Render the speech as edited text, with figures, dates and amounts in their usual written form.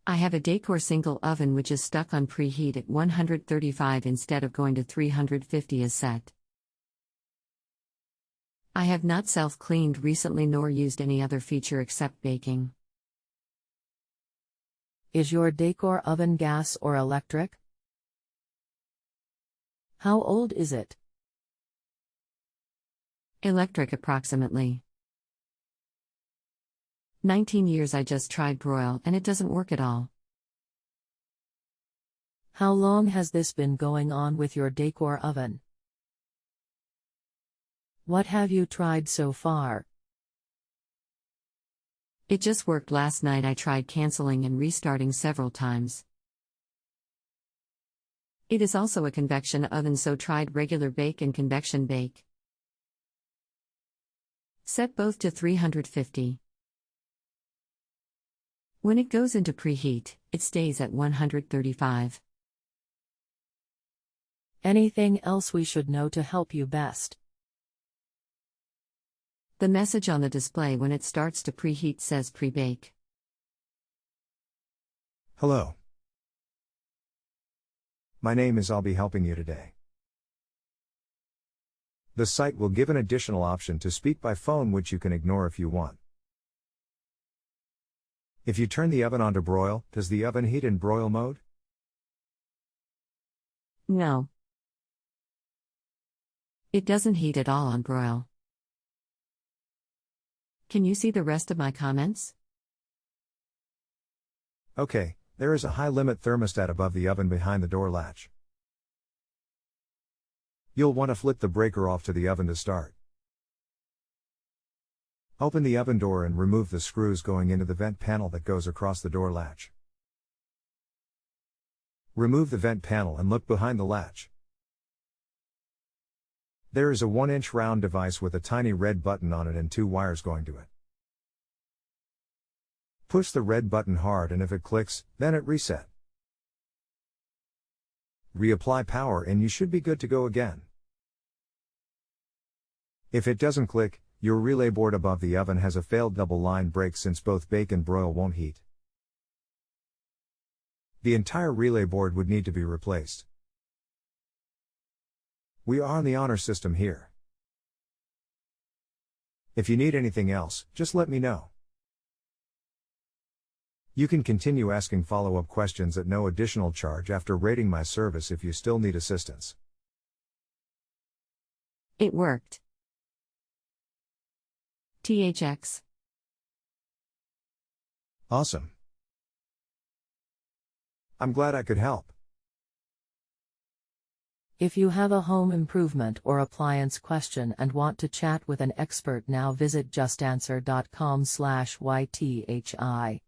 I have a Dacor single oven which is stuck on preheat at 135 instead of going to 350 as set. I have not self-cleaned recently nor used any other feature except baking. Is your Dacor oven gas or electric? How old is it? Electric approximately. 19 years. I just tried broil and it doesn't work at all. How long has this been going on with your Dacor oven? What have you tried so far? It just worked last night. I tried canceling and restarting several times. It is also a convection oven, so tried regular bake and convection bake. Set both to 350. When it goes into preheat, it stays at 135. Anything else we should know to help you best? The message on the display when it starts to preheat says pre-bake. Hello. My name is. I'll be helping you today. The site will give an additional option to speak by phone, which you can ignore if you want. If you turn the oven on to broil, does the oven heat in broil mode? No. It doesn't heat at all on broil. Can you see the rest of my comments? Okay, there is a high limit thermostat above the oven behind the door latch. You'll want to flip the breaker off to the oven to start. Open the oven door and remove the screws going into the vent panel that goes across the door latch. Remove the vent panel and look behind the latch. There is a 1-inch round device with a tiny red button on it and 2 wires going to it. Push the red button hard, and if it clicks, then it reset. Reapply power and you should be good to go again. If it doesn't click, your relay board above the oven has a failed double line break, since both bake and broil won't heat. The entire relay board would need to be replaced. We are on the honor system here. If you need anything else, just let me know. You can continue asking follow-up questions at no additional charge after rating my service if you still need assistance. It worked. THX. Awesome. I'm glad I could help. If you have a home improvement or appliance question and want to chat with an expert now, visit justanswer.com/YTHI.